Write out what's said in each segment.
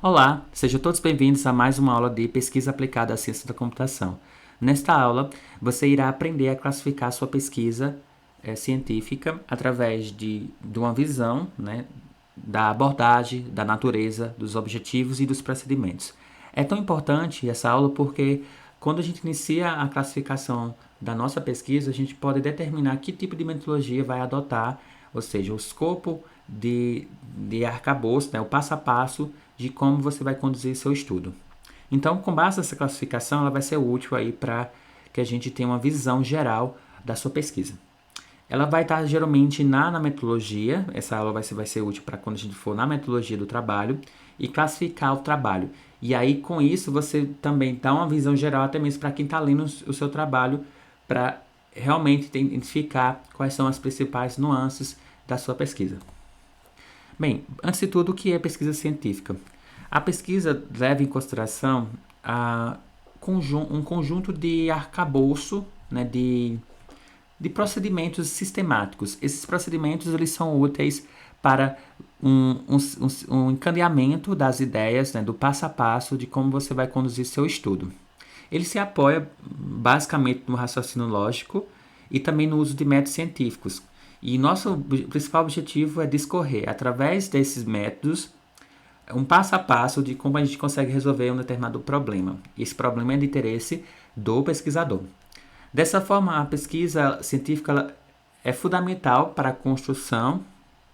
Olá, sejam todos bem-vindos a mais uma aula de pesquisa aplicada à ciência da computação. Nesta aula, você irá aprender a classificar sua pesquisa científica através de uma visão, da abordagem, da natureza, dos objetivos e dos procedimentos. É tão importante essa aula porque quando a gente inicia a classificação da nossa pesquisa, a gente pode determinar que tipo de metodologia vai adotar, ou seja, o escopo de arcabouço, o passo a passo de como você vai conduzir seu estudo. Então, com base nessa classificação, ela vai ser útil aí para que a gente tenha uma visão geral da sua pesquisa. Ela vai estar geralmente na metodologia, essa aula vai ser útil para quando a gente for na metodologia do trabalho e classificar o trabalho. E aí, com isso, você também dá uma visão geral, até mesmo para quem está lendo o seu trabalho, para realmente identificar quais são as principais nuances da sua pesquisa. Bem, antes de tudo, o que é pesquisa científica? A pesquisa leva em consideração um conjunto de arcabouço, de procedimentos sistemáticos. Esses procedimentos eles são úteis para um encadeamento das ideias, do passo a passo de como você vai conduzir seu estudo. Ele se apoia basicamente no raciocínio lógico e também no uso de métodos científicos. E nosso principal objetivo é discorrer, através desses métodos, um passo a passo de como a gente consegue resolver um determinado problema. E esse problema é de interesse do pesquisador. Dessa forma, a pesquisa científica é fundamental para a construção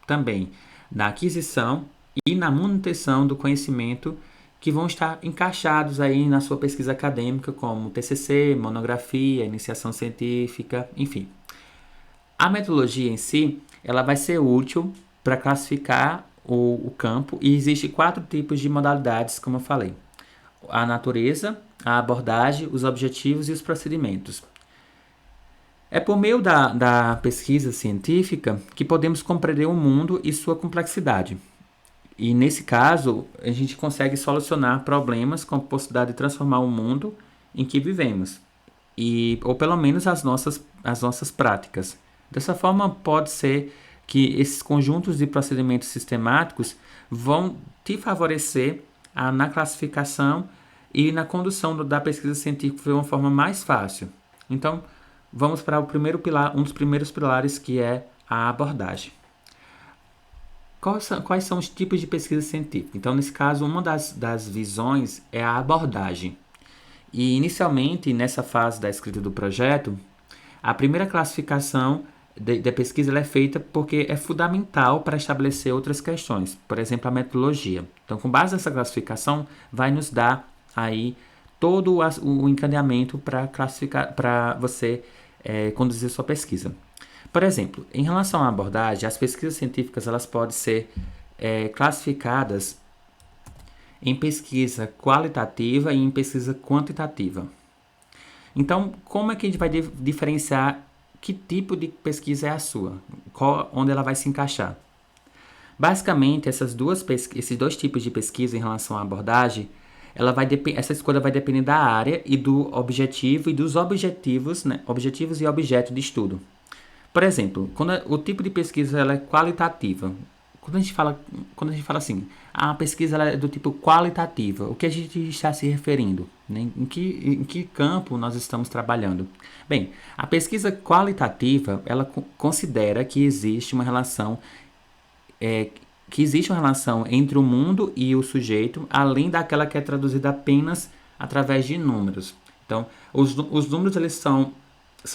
também na aquisição e na manutenção do conhecimento que vão estar encaixados aí na sua pesquisa acadêmica, como TCC, monografia, iniciação científica, enfim. A metodologia em si, ela vai ser útil para classificar o campo e existem 4 tipos de modalidades, como eu falei. A natureza, a abordagem, os objetivos e os procedimentos. É por meio da pesquisa científica que podemos compreender o mundo e sua complexidade. E nesse caso, a gente consegue solucionar problemas com a possibilidade de transformar o mundo em que vivemos, ou pelo menos as nossas práticas. Dessa forma, pode ser que esses conjuntos de procedimentos sistemáticos vão te favorecer na classificação e na condução da pesquisa científica de uma forma mais fácil. Então, vamos para o primeiro pilar, um dos primeiros pilares, que é a abordagem. Quais são os tipos de pesquisa científica? Então, nesse caso, uma das visões é a abordagem. E, inicialmente, nessa fase da escrita do projeto, a primeira classificação da pesquisa é feita porque é fundamental para estabelecer outras questões, por exemplo, a metodologia. Então, com base nessa classificação, vai nos dar aí todo o encadeamento para classificar, para você conduzir sua pesquisa. Por exemplo, em relação à abordagem, as pesquisas científicas elas podem ser classificadas em pesquisa qualitativa e em pesquisa quantitativa. Então, como é que a gente vai diferenciar que tipo de pesquisa é a sua? Onde ela vai se encaixar? Basicamente, esses dois tipos de pesquisa em relação à abordagem, essa escolha vai depender da área e do objetivo e dos objetivos, objetivos e objeto de estudo. Por exemplo, o tipo de pesquisa ela é qualitativa. Quando a gente fala assim, a pesquisa ela é do tipo qualitativa, o que a gente está se referindo? Em que campo nós estamos trabalhando? Bem, a pesquisa qualitativa, ela considera que existe uma relação entre o mundo e o sujeito, além daquela que é traduzida apenas através de números. Então, os números eles são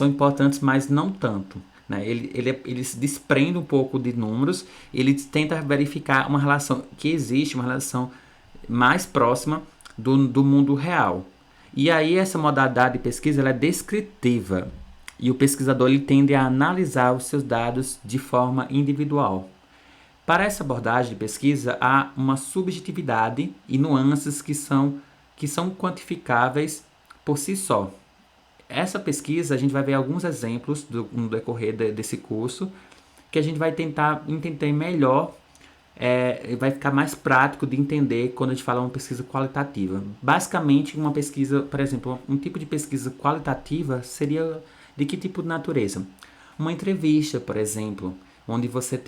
importantes, mas não tanto. Ele se desprende um pouco de números, ele tenta verificar uma relação que existe, uma relação mais próxima do mundo real. E aí essa modalidade de pesquisa ela é descritiva e o pesquisador ele tende a analisar os seus dados de forma individual. Para essa abordagem de pesquisa há uma subjetividade e nuances que são quantificáveis por si só. Essa pesquisa, a gente vai ver alguns exemplos no decorrer desse curso, que a gente vai tentar entender melhor, vai ficar mais prático de entender quando a gente fala uma pesquisa qualitativa. Basicamente, uma pesquisa, por exemplo, um tipo de pesquisa qualitativa seria de que tipo de natureza? Uma entrevista, por exemplo, onde você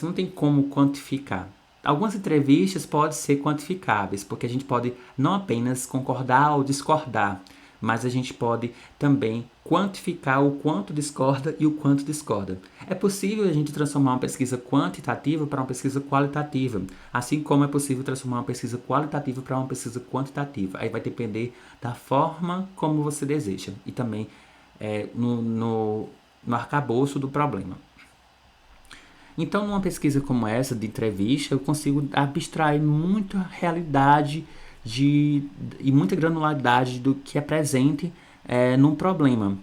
não tem como quantificar. Algumas entrevistas podem ser quantificáveis, porque a gente pode não apenas concordar ou discordar, mas a gente pode também quantificar o quanto discorda e o quanto discorda. É possível a gente transformar uma pesquisa quantitativa para uma pesquisa qualitativa, assim como é possível transformar uma pesquisa qualitativa para uma pesquisa quantitativa. Aí vai depender da forma como você deseja e também no arcabouço do problema. Então, numa pesquisa como essa, de entrevista, eu consigo abstrair muita realidade e muita granularidade do que é presente num problema.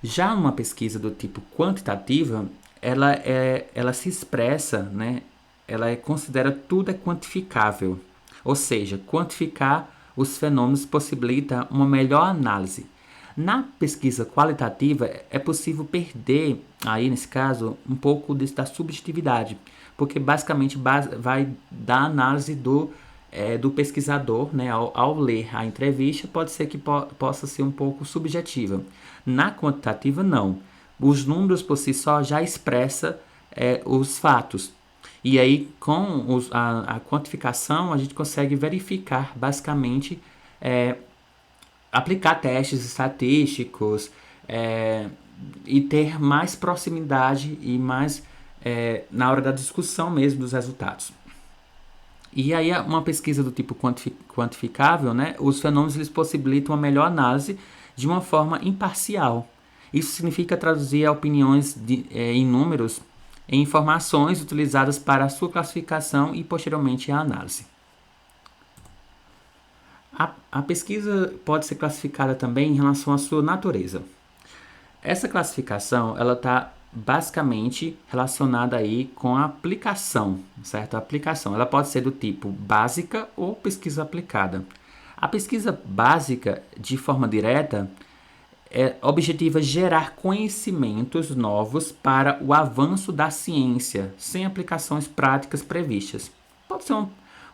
Já numa pesquisa do tipo quantitativa, ela se expressa, né? Ela considera tudo é quantificável. Ou seja, quantificar os fenômenos possibilita uma melhor análise. Na pesquisa qualitativa, é possível perder, aí nesse caso, um pouco da subjetividade, porque basicamente vai da análise do pesquisador, né, ao ler a entrevista, pode ser que possa ser um pouco subjetiva. Na quantitativa, não. Os números por si só já expressam os fatos. E aí, com a quantificação, a gente consegue verificar, basicamente, aplicar testes estatísticos e ter mais proximidade e mais na hora da discussão mesmo dos resultados. E aí uma pesquisa do tipo quantificável, né, os fenômenos eles possibilitam uma melhor análise de uma forma imparcial. Isso significa traduzir opiniões em números em informações utilizadas para a sua classificação e posteriormente a análise. A pesquisa pode ser classificada também em relação à sua natureza. Essa classificação ela está basicamente relacionada aí com a aplicação, certo? A aplicação ela pode ser do tipo básica ou pesquisa aplicada. A pesquisa básica, de forma direta, objetiva gerar conhecimentos novos para o avanço da ciência, sem aplicações práticas previstas. Pode ser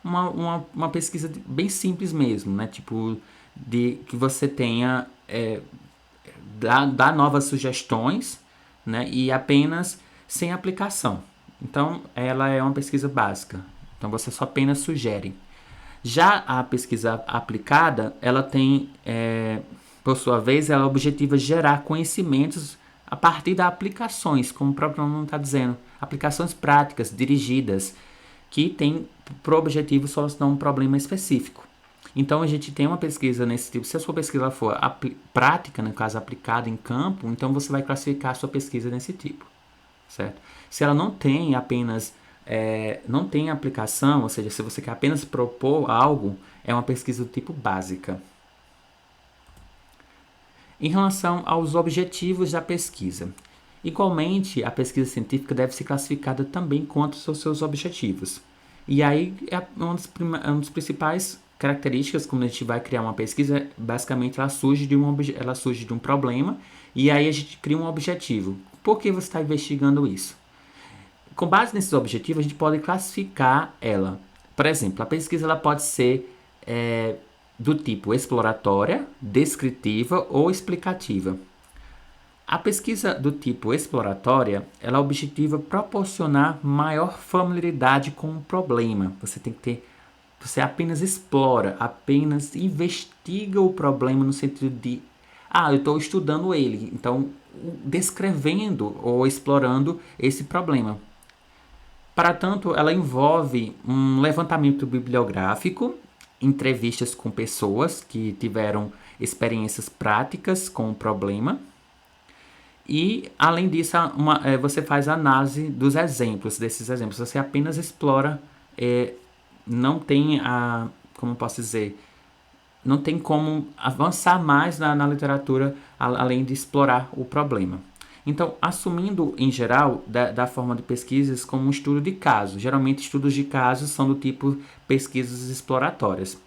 uma pesquisa bem simples mesmo, né? Tipo, de que você tenha dá novas sugestões, né? E apenas sem aplicação. Então, ela é uma pesquisa básica. Então, você só apenas sugere. Já a pesquisa aplicada, ela tem, por sua vez, ela objetiva gerar conhecimentos a partir das aplicações, como o próprio nome está dizendo, aplicações práticas, dirigidas, que tem por objetivo solucionar um problema específico. Então, a gente tem uma pesquisa nesse tipo. Se a sua pesquisa for prática, no caso aplicada em campo, então você vai classificar a sua pesquisa nesse tipo, certo? Se ela não tem apenas, não tem aplicação, ou seja, se você quer apenas propor algo, é uma pesquisa do tipo básica. Em relação aos objetivos da pesquisa, igualmente, a pesquisa científica deve ser classificada também quanto aos seus objetivos. E aí, uma das principais características quando a gente vai criar uma pesquisa, basicamente ela surge de um problema e aí a gente cria um objetivo. Por que você está investigando isso? Com base nesses objetivos, a gente pode classificar ela. Por exemplo, a pesquisa ela pode ser do tipo exploratória, descritiva ou explicativa. A pesquisa do tipo exploratória, ela objetiva proporcionar maior familiaridade com o problema. Você apenas explora, apenas investiga o problema no sentido de, eu estou estudando ele, então descrevendo ou explorando esse problema. Para tanto, ela envolve um levantamento bibliográfico, entrevistas com pessoas que tiveram experiências práticas com o problema. E, além disso, você faz a análise dos exemplos, desses exemplos. Você apenas explora, não tem como eu posso dizer, não tem como avançar mais na literatura, além de explorar o problema. Então, assumindo, em geral, da forma de pesquisas como um estudo de caso. Geralmente, estudos de casos são do tipo pesquisas exploratórias.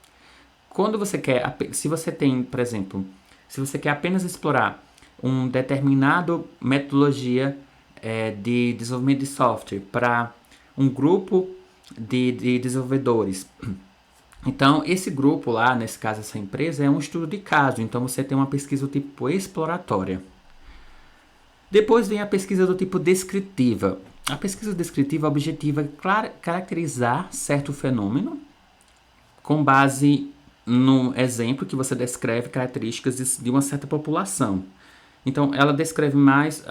Quando você quer, se você tem, por exemplo, se você quer apenas explorar um determinado metodologia de desenvolvimento de software para um grupo de desenvolvedores. Então, esse grupo lá, nesse caso, essa empresa, é um estudo de caso. Então, você tem uma pesquisa do tipo exploratória. Depois vem a pesquisa do tipo descritiva. A pesquisa descritiva objetiva é caracterizar certo fenômeno com base no exemplo que você descreve características de uma certa população. Então, ela descreve mais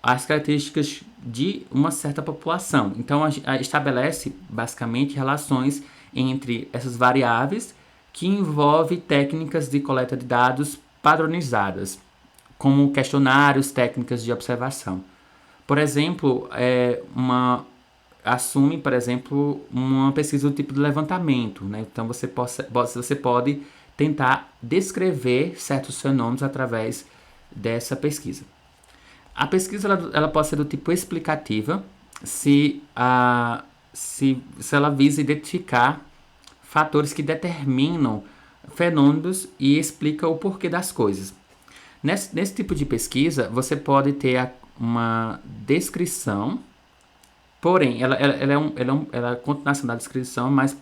as características de uma certa população. Então, estabelece basicamente relações entre essas variáveis que envolve técnicas de coleta de dados padronizadas, como questionários, técnicas de observação. Por exemplo, assume, por exemplo, uma pesquisa do tipo de levantamento, né? Então você pode tentar descrever certos fenômenos através dessa pesquisa. A pesquisa ela pode ser do tipo explicativa se ela visa identificar fatores que determinam fenômenos e explica o porquê das coisas. Nesse tipo de pesquisa, você pode ter uma descrição, porém, ela é a continuação da descrição, mas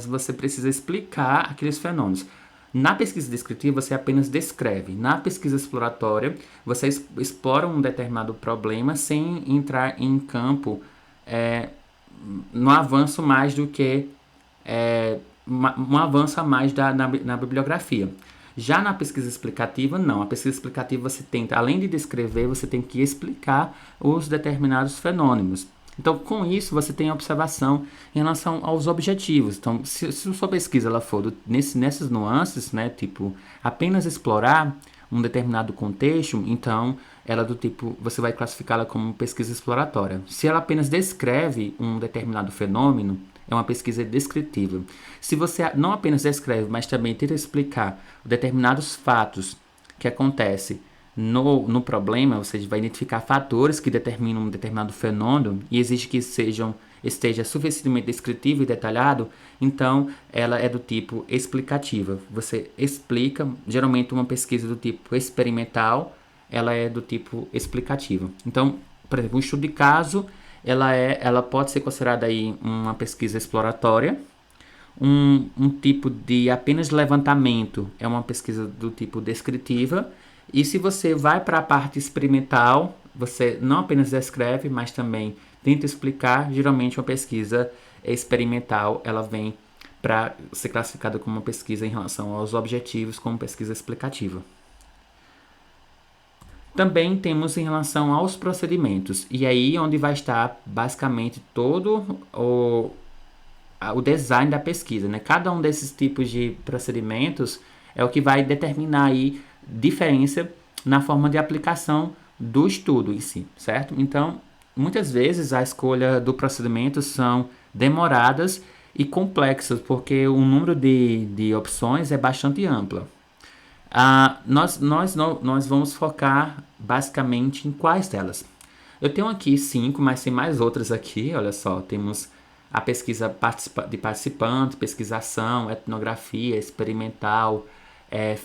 você precisa explicar aqueles fenômenos. Na pesquisa descritiva, você apenas descreve. Na pesquisa exploratória, você explora um determinado problema sem entrar em campo no avanço mais do que um avanço a mais na bibliografia. Já na pesquisa explicativa, não. A pesquisa explicativa você tenta, além de descrever, você tem que explicar os determinados fenômenos. Então, com isso, você tem a observação em relação aos objetivos. Então, se sua pesquisa ela for nessas nuances, né, tipo, apenas explorar um determinado contexto, então, ela do tipo, você vai classificá-la como pesquisa exploratória. Se ela apenas descreve um determinado fenômeno, é uma pesquisa descritiva. Se você não apenas descreve, mas também tenta explicar determinados fatos que acontecem no problema, ou seja, vai identificar fatores que determinam um determinado fenômeno e exige que esteja suficientemente descritivo e detalhado, então ela é do tipo explicativa. Você explica, geralmente uma pesquisa do tipo experimental, ela é do tipo explicativa. Então, por exemplo, um estudo de caso, ela pode ser considerada aí uma pesquisa exploratória. Um tipo de apenas levantamento é uma pesquisa do tipo descritiva. E se você vai para a parte experimental, você não apenas descreve, mas também tenta explicar. Geralmente uma pesquisa experimental, ela vem para ser classificada como uma pesquisa em relação aos objetivos, como pesquisa explicativa. Também temos em relação aos procedimentos, e aí onde vai estar basicamente todo o design da pesquisa, né? Cada um desses tipos de procedimentos é o que vai determinar aí diferença na forma de aplicação do estudo em si, certo? Então, muitas vezes a escolha do procedimento são demoradas e complexas, porque o número de opções é bastante amplo. Nós vamos focar basicamente em quais delas? Eu tenho aqui 5, mas tem mais outras aqui. Olha só, temos a pesquisa de participante, pesquisação, etnografia, experimental,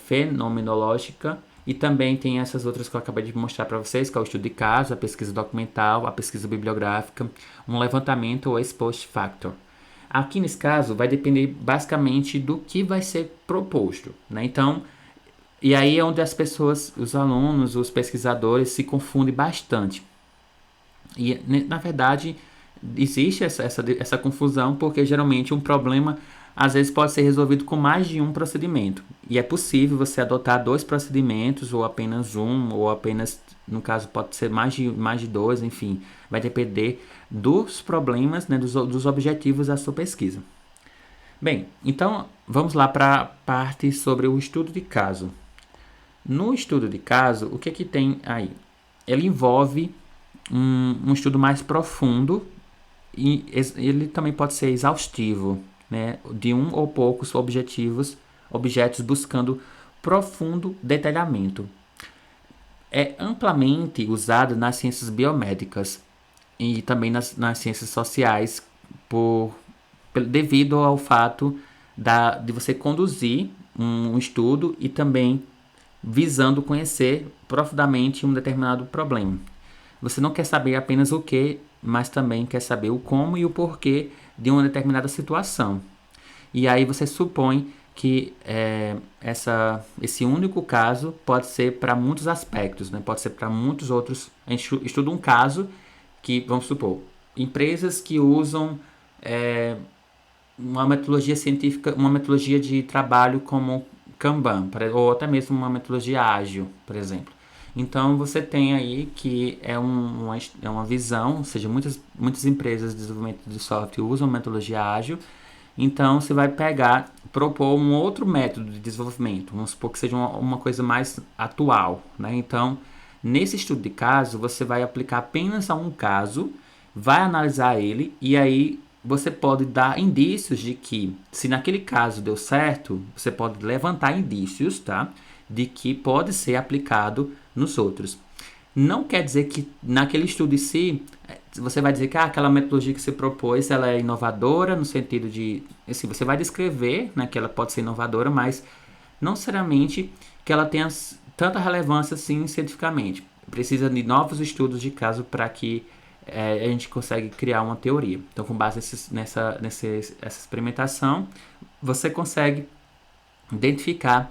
fenomenológica, e também tem essas outras que eu acabei de mostrar para vocês, que é o estudo de caso, a pesquisa documental, a pesquisa bibliográfica, um levantamento ou ex post facto. Aqui nesse caso vai depender basicamente do que vai ser proposto, né? Então, e aí é onde as pessoas, os alunos, os pesquisadores se confundem bastante. E, na verdade, existe essa confusão porque geralmente um problema às vezes pode ser resolvido com mais de um procedimento. E é possível você adotar 2 procedimentos, ou apenas um, ou apenas, no caso, pode ser mais de 2, enfim. Vai depender dos problemas, né, dos objetivos da sua pesquisa. Bem, então vamos lá para a parte sobre o estudo de caso. No estudo de caso, o que tem aí? Ele envolve um estudo mais profundo e ele também pode ser exaustivo, né? De um ou poucos objetos buscando profundo detalhamento. É amplamente usado nas ciências biomédicas e também nas ciências sociais devido ao fato de você conduzir um estudo e também visando conhecer profundamente um determinado problema. Você não quer saber apenas o que, mas também quer saber o como e o porquê de uma determinada situação. E aí você supõe que esse único caso pode ser para muitos aspectos, né? Pode ser para muitos outros. A gente estuda um caso que, vamos supor, empresas que usam uma metodologia científica, uma metodologia de trabalho como Kanban, ou até mesmo uma metodologia ágil, por exemplo. Então você tem aí que é uma visão, ou seja, muitas empresas de desenvolvimento de software usam metodologia ágil. Então você vai propor um outro método de desenvolvimento, vamos supor que seja uma coisa mais atual, né? Então, nesse estudo de caso, você vai aplicar apenas a um caso, vai analisar ele e aí você pode dar indícios de que, se naquele caso deu certo, você pode levantar indícios, tá? De que pode ser aplicado nos outros. Não quer dizer que naquele estudo em si, você vai dizer que aquela metodologia que você propôs, ela é inovadora no sentido de, assim, você vai descrever, né, que ela pode ser inovadora, mas não necessariamente que ela tenha tanta relevância assim cientificamente. Precisa de novos estudos de caso para que a gente consiga criar uma teoria. Então, com base essa experimentação, você consegue identificar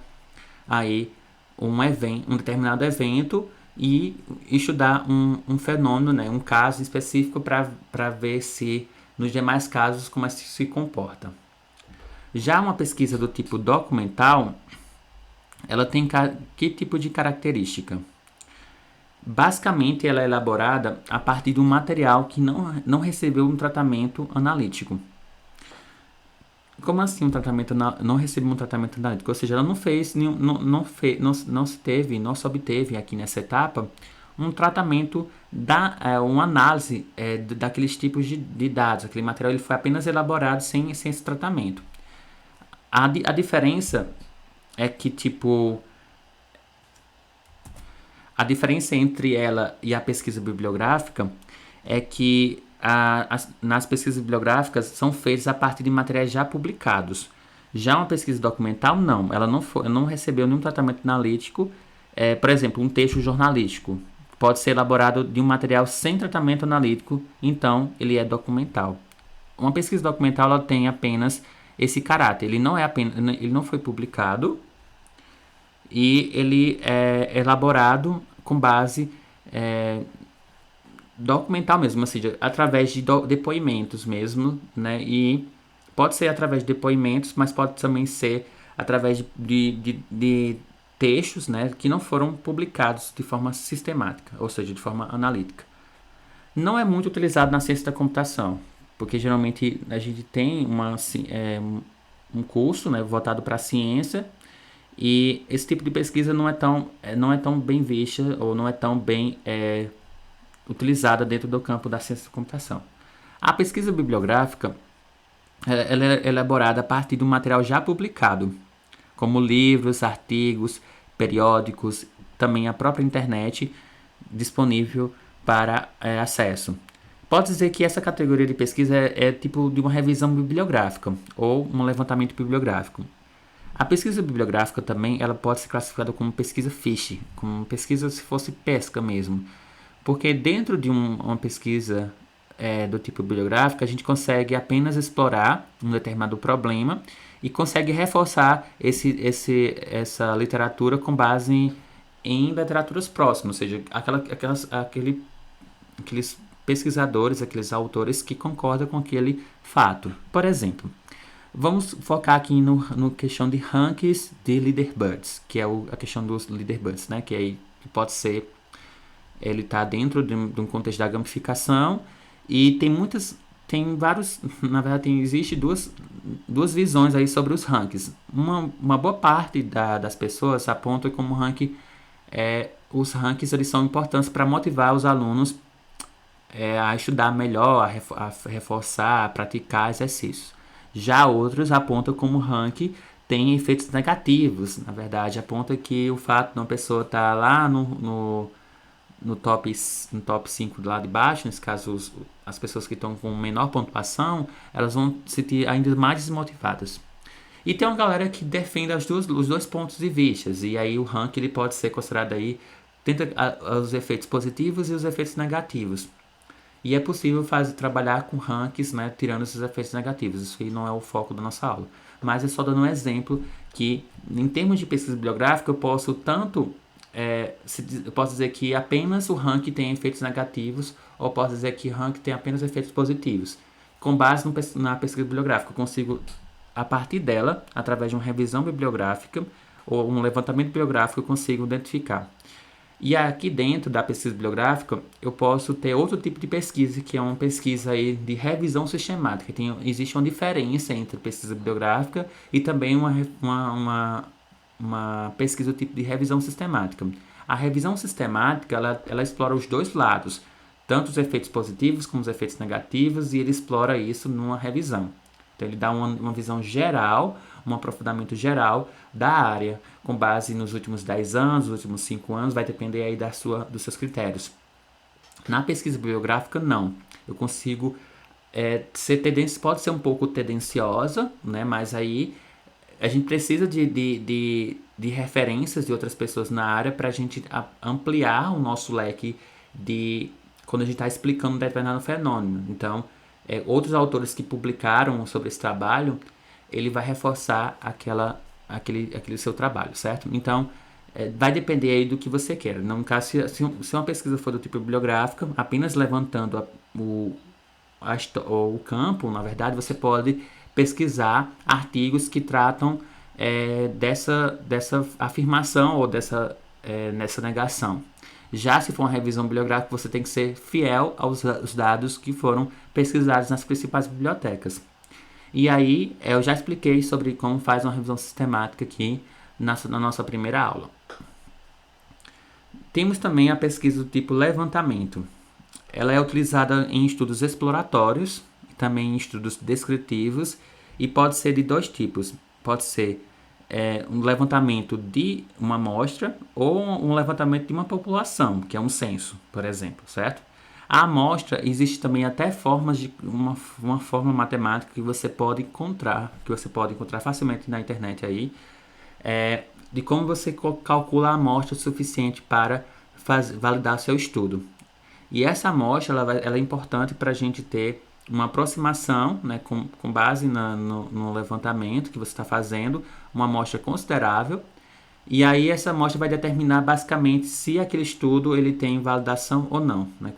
aí um determinado evento e estudar um fenômeno, né, um caso específico para ver se nos demais casos como é que se comporta. Já uma pesquisa do tipo documental, ela tem que tipo de característica? Basicamente, ela é elaborada a partir de um material que não recebeu um tratamento analítico. Como assim um tratamento não recebeu um tratamento analítico? Ou seja, ela não fez, não se obteve aqui nessa etapa um tratamento, uma análise daqueles tipos de dados. Aquele material ele foi apenas elaborado sem esse tratamento. A diferença é que, tipo, a diferença entre ela e a pesquisa bibliográfica é que nas pesquisas bibliográficas são feitas a partir de materiais já publicados. Já uma pesquisa documental, não. Ela não recebeu nenhum tratamento analítico. Por exemplo, um texto jornalístico pode ser elaborado de um material sem tratamento analítico, então ele é documental. Uma pesquisa documental ela tem apenas esse caráter. Ele não foi publicado e ele é elaborado com base documental mesmo, ou seja, através de depoimentos mesmo, né? E pode ser através de depoimentos, mas pode também ser através de textos, né, que não foram publicados de forma sistemática, ou seja, de forma analítica. Não é muito utilizado na ciência da computação, porque geralmente a gente tem um curso, né, voltado para a ciência, e esse tipo de pesquisa não é tão bem vista ou não é tão bem utilizada dentro do campo da ciência da computação. A pesquisa bibliográfica ela é elaborada a partir de um material já publicado, como livros, artigos, periódicos, também a própria internet disponível para acesso. Pode dizer que essa categoria de pesquisa é tipo de uma revisão bibliográfica ou um levantamento bibliográfico. A pesquisa bibliográfica também ela pode ser classificada como pesquisa fish, como pesquisa se fosse pesca mesmo. Porque dentro de uma pesquisa do tipo bibliográfica, a gente consegue apenas explorar um determinado problema e consegue reforçar essa literatura com base em literaturas próximas, ou seja, aqueles pesquisadores, aqueles autores que concordam com aquele fato. Por exemplo, vamos focar aqui no questão de rankings de leaderboards, que é a questão dos leaderboards, né? Que pode ser, ele está dentro de um contexto da gamificação e tem vários, na verdade existe duas visões aí sobre os rankings. Uma boa parte das pessoas aponta como os rankings eles são importantes para motivar os alunos a estudar melhor, a reforçar, a praticar exercícios. Já outros apontam como ranking tem efeitos negativos. Na verdade, aponta que o fato de uma pessoa estar lá no top 5 do lado de baixo, nesse caso as pessoas que estão com menor pontuação, elas vão se sentir ainda mais desmotivadas. E tem uma galera que defende os dois pontos de vista, e aí o ranking ele pode ser considerado aí, os efeitos positivos e os efeitos negativos. E é possível trabalhar com rankings, né, tirando esses efeitos negativos. Isso aí não é o foco da nossa aula. Mas é só dando um exemplo que, em termos de pesquisa bibliográfica, eu posso tanto eu posso dizer que apenas o ranking tem efeitos negativos, ou posso dizer que o ranking tem apenas efeitos positivos. Com base na pesquisa bibliográfica, eu consigo, a partir dela, através de uma revisão bibliográfica ou um levantamento bibliográfico, eu consigo identificar. E aqui dentro da pesquisa bibliográfica, eu posso ter outro tipo de pesquisa, que é uma pesquisa aí de revisão sistemática. Existe uma diferença entre pesquisa bibliográfica e também uma pesquisa do tipo de revisão sistemática. A revisão sistemática, ela explora os dois lados, tanto os efeitos positivos como os efeitos negativos, e ele explora isso numa revisão. Então, ele dá uma visão geral, um aprofundamento geral da área, com base nos últimos 10 anos, nos últimos 5 anos, vai depender aí dos seus critérios. Na pesquisa bibliográfica, não. Eu consigo pode ser um pouco tendenciosa, né? Mas aí a gente precisa de referências de outras pessoas na área para a gente ampliar o nosso leque de quando a gente está explicando um determinado fenômeno. Então, outros autores que publicaram sobre esse trabalho, ele vai reforçar aquele seu trabalho, certo? Então, vai depender aí do que você quer. No caso, se uma pesquisa for do tipo bibliográfica, apenas levantando o campo, na verdade, você pode pesquisar artigos que tratam dessa afirmação ou nessa negação. Já se for uma revisão bibliográfica, você tem que ser fiel aos dados que foram pesquisados nas principais bibliotecas. E aí, eu já expliquei sobre como faz uma revisão sistemática aqui na nossa primeira aula. Temos também a pesquisa do tipo levantamento. Ela é utilizada em estudos exploratórios, também em estudos descritivos, e pode ser de dois tipos. Pode ser um levantamento de uma amostra ou um levantamento de uma população, que é um censo, por exemplo, certo? A amostra, existe também até formas de uma forma matemática que você pode encontrar facilmente na internet aí, de como você calcula a amostra suficiente para validar seu estudo. E essa amostra ela é importante para a gente ter uma aproximação, né, com base no levantamento que você está fazendo, uma amostra considerável. E aí essa amostra vai determinar basicamente se aquele estudo ele tem validação ou não. Né?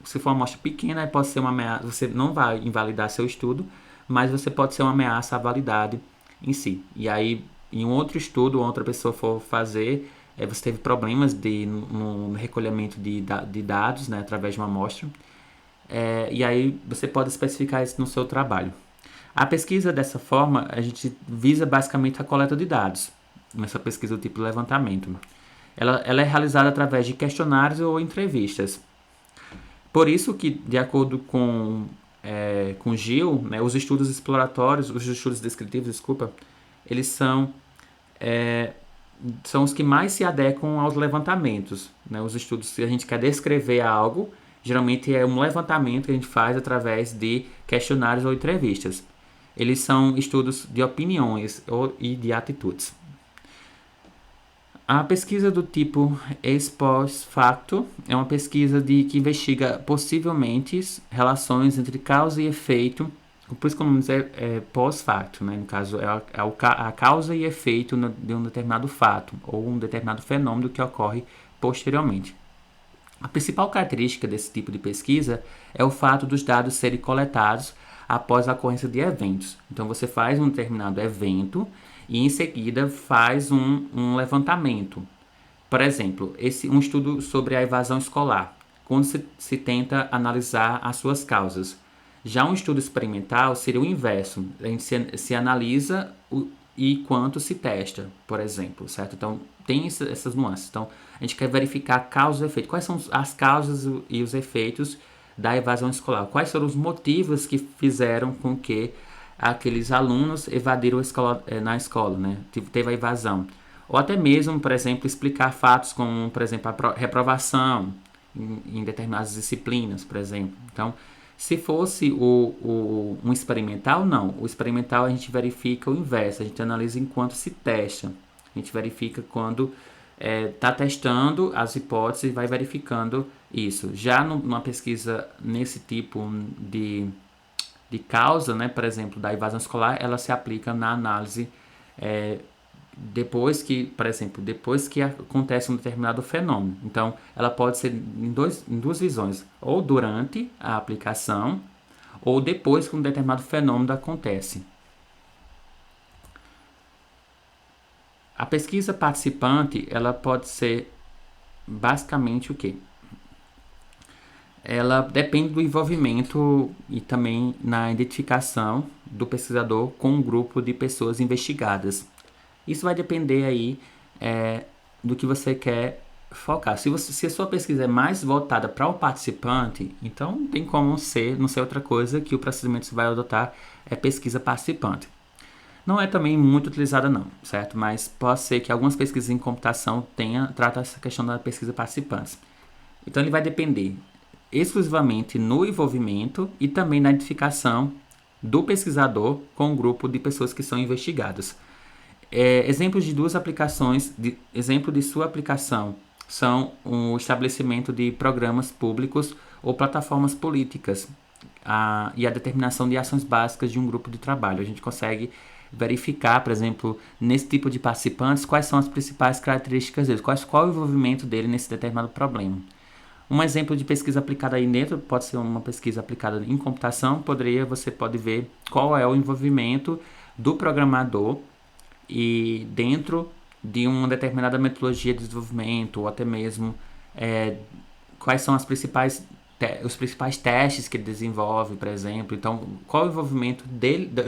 Se for uma amostra pequena, pode ser uma ameaça, você não vai invalidar seu estudo, mas você pode ser uma ameaça à validade em si. E aí, em um outro estudo, outra pessoa for fazer, você teve problemas no recolhimento de dados, né, através de uma amostra, e aí você pode especificar isso no seu trabalho. A pesquisa, dessa forma, a gente visa basicamente a coleta de dados, nessa pesquisa do tipo levantamento. Ela é realizada através de questionários ou entrevistas. Por isso que, de acordo com Gil, né, os estudos exploratórios, os estudos descritivos, desculpa, eles são os que mais se adequam aos levantamentos. Né? Os estudos, se a gente quer descrever algo, geralmente é um levantamento que a gente faz através de questionários ou entrevistas. Eles são estudos de opiniões e de atitudes. A pesquisa do tipo ex post facto é uma pesquisa que investiga possivelmente relações entre causa e efeito. Por isso que o nome é pós-facto, né? No caso, a causa e efeito de um determinado fato ou um determinado fenômeno que ocorre posteriormente. A principal característica desse tipo de pesquisa é o fato dos dados serem coletados após a ocorrência de eventos. Então, você faz um determinado evento e, em seguida, faz um levantamento. Por exemplo, um estudo sobre a evasão escolar, quando se tenta analisar as suas causas. Já um estudo experimental seria o inverso. A gente se analisa e quanto se testa, por exemplo, certo? Então, tem essas nuances. Então, a gente quer verificar causa e efeito. Quais são as causas e os efeitos da evasão escolar? Quais foram os motivos que fizeram com que aqueles alunos evadiram na escola, né? Teve a evasão. Ou até mesmo, por exemplo, explicar fatos como, por exemplo, a reprovação em determinadas disciplinas, por exemplo. Então, se fosse um experimental, não. O experimental a gente verifica o inverso, a gente analisa enquanto se testa. A gente verifica quando está testando as hipóteses e vai verificando isso. Já numa pesquisa nesse tipo de causa, né, por exemplo, da evasão escolar, ela se aplica na análise depois que, por exemplo, depois que acontece um determinado fenômeno. Então, ela pode ser em duas visões, ou durante a aplicação, ou depois que um determinado fenômeno acontece. A pesquisa participante, ela pode ser basicamente o quê? Ela depende do envolvimento e também na identificação do pesquisador com um grupo de pessoas investigadas. Isso vai depender aí do que você quer focar. Se a sua pesquisa é mais voltada para o participante, então não tem como não ser outra coisa que o procedimento que você vai adotar é pesquisa participante. Não é também muito utilizada não, certo? Mas pode ser que algumas pesquisas em computação tratam essa questão da pesquisa participantes. Então ele vai depender exclusivamente no envolvimento e também na identificação do pesquisador com o grupo de pessoas que são investigadas. Exemplos de duas aplicações, exemplo de sua aplicação são o estabelecimento de programas públicos ou plataformas políticas e a determinação de ações básicas de um grupo de trabalho. A gente consegue verificar, por exemplo, nesse tipo de participantes, quais são as principais características deles, qual o envolvimento dele nesse determinado problema. Um exemplo de pesquisa aplicada aí dentro pode ser uma pesquisa aplicada em computação, você pode ver qual é o envolvimento do programador e dentro de uma determinada metodologia de desenvolvimento, ou até mesmo quais são os principais testes que ele desenvolve, por exemplo. Então, qual o envolvimento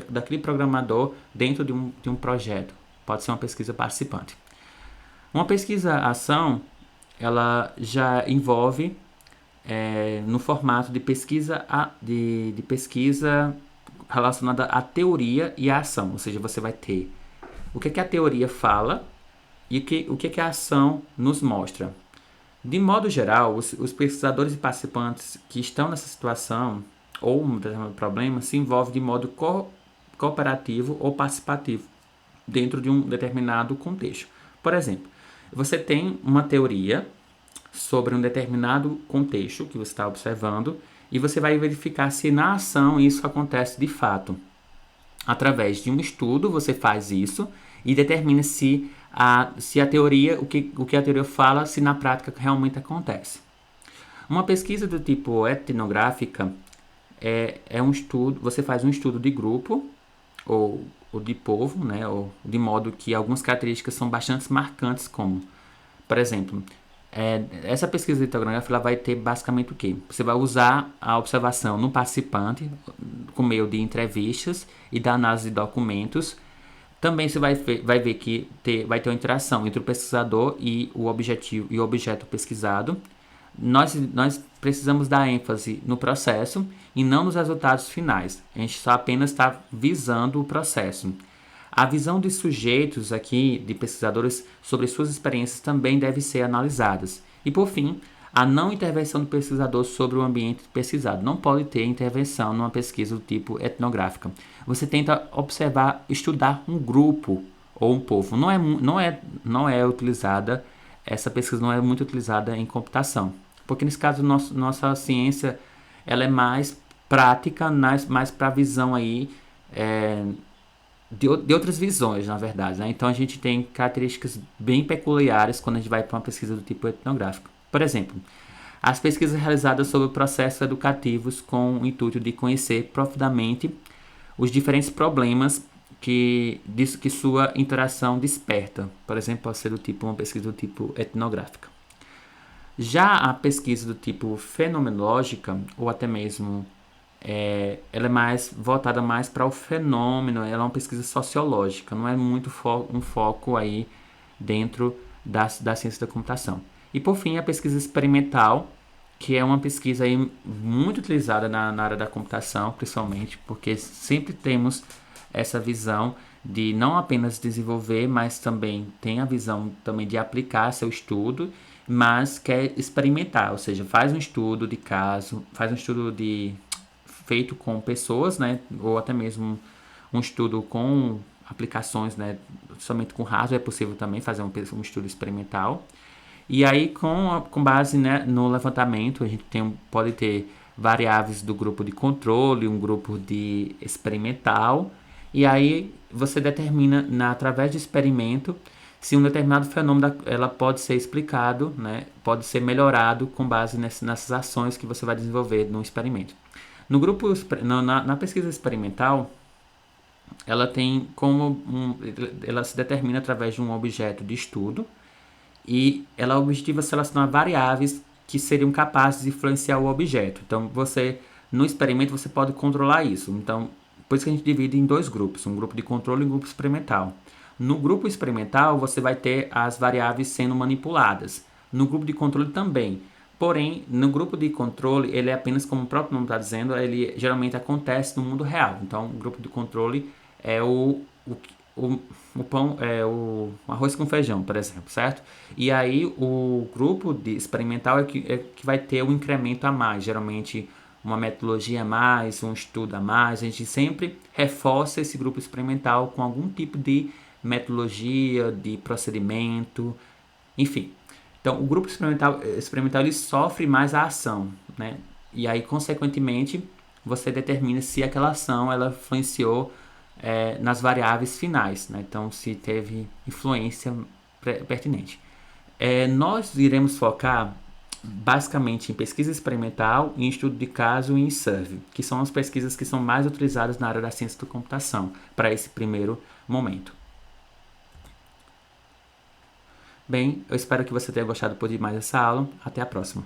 daquele programador dentro de um projeto? Pode ser uma pesquisa participante. Uma pesquisa-ação, ela já envolve no formato de pesquisa, de pesquisa relacionada à teoria e à ação. Ou seja, você vai ter o que a teoria fala e o que a ação nos mostra. De modo geral, os pesquisadores e participantes que estão nessa situação ou um determinado problema se envolvem de modo cooperativo ou participativo dentro de um determinado contexto. Por exemplo, você tem uma teoria sobre um determinado contexto que você está observando e você vai verificar se na ação isso acontece de fato. Através de um estudo, você faz isso e determina se a teoria, o que a teoria fala, se na prática realmente acontece. Uma pesquisa do tipo etnográfica é um estudo, você faz um estudo de grupo ou de povo, né, ou de modo que algumas características são bastante marcantes, como, por exemplo, essa pesquisa etnográfica ela vai ter basicamente o quê? Você vai usar a observação no participante, com meio de entrevistas e da análise de documentos. Também você vai ver que vai ter uma interação entre o pesquisador e o objeto pesquisado. Nós precisamos dar ênfase no processo e não nos resultados finais. A gente só apenas está visando o processo. A visão dos sujeitos aqui, de pesquisadores, sobre suas experiências também deve ser analisadas. E, por fim, a não intervenção do pesquisador sobre o ambiente pesquisado. Não pode ter intervenção numa pesquisa do tipo etnográfica. Você tenta observar, estudar um grupo ou um povo. Não é utilizada, essa pesquisa não é muito utilizada em computação. Porque nesse caso, nossa ciência ela é mais prática, mais para a visão aí, de outras visões, na verdade. Né? Então a gente tem características bem peculiares quando a gente vai para uma pesquisa do tipo etnográfico. Por exemplo, as pesquisas realizadas sobre processos educativos com o intuito de conhecer profundamente os diferentes problemas que sua interação desperta. Por exemplo, pode ser uma pesquisa do tipo etnográfica. Já a pesquisa do tipo fenomenológica, ou até mesmo ela é mais voltada mais para o fenômeno, ela é uma pesquisa sociológica, não é muito um foco aí dentro da ciência da computação. E por fim, a pesquisa experimental, que é uma pesquisa aí muito utilizada na área da computação, principalmente, porque sempre temos essa visão de não apenas desenvolver, mas também tem a visão também de aplicar seu estudo, mas quer experimentar, ou seja, faz um estudo de caso, faz um estudo feito com pessoas, né, ou até mesmo um estudo com aplicações, né, somente com hardware é possível também fazer um estudo experimental. E aí, com base, né, no levantamento, a gente pode ter variáveis do grupo de controle, um grupo de experimental, e aí você determina, através de experimento, se um determinado fenômeno ela pode ser explicado, né, pode ser melhorado com base nessas ações que você vai desenvolver no experimento. No grupo, na pesquisa experimental, ela tem ela se determina através de um objeto de estudo, e ela objetiva selecionar variáveis que seriam capazes de influenciar o objeto. Então, no experimento, você pode controlar isso. Então, por isso que a gente divide em dois grupos, um grupo de controle e um grupo experimental. No grupo experimental, você vai ter as variáveis sendo manipuladas. No grupo de controle também. Porém, no grupo de controle, ele é apenas, como o próprio nome está dizendo, ele geralmente acontece no mundo real. Então, o grupo de controle é o pão, o arroz com feijão, por exemplo, certo? E aí, o grupo de experimental é que vai ter um incremento a mais, geralmente uma metodologia a mais, um estudo a mais. A gente sempre reforça esse grupo experimental com algum tipo de metodologia, de procedimento, enfim. Então, o grupo experimental ele sofre mais a ação, né? E aí, consequentemente, você determina se aquela ação ela influenciou nas variáveis finais, né? Então, se teve influência pertinente. Nós iremos focar basicamente em pesquisa experimental, em estudo de caso e em survey, que são as pesquisas que são mais utilizadas na área da ciência da computação para esse primeiro momento. Bem, eu espero que você tenha gostado por demais dessa aula. Até a próxima.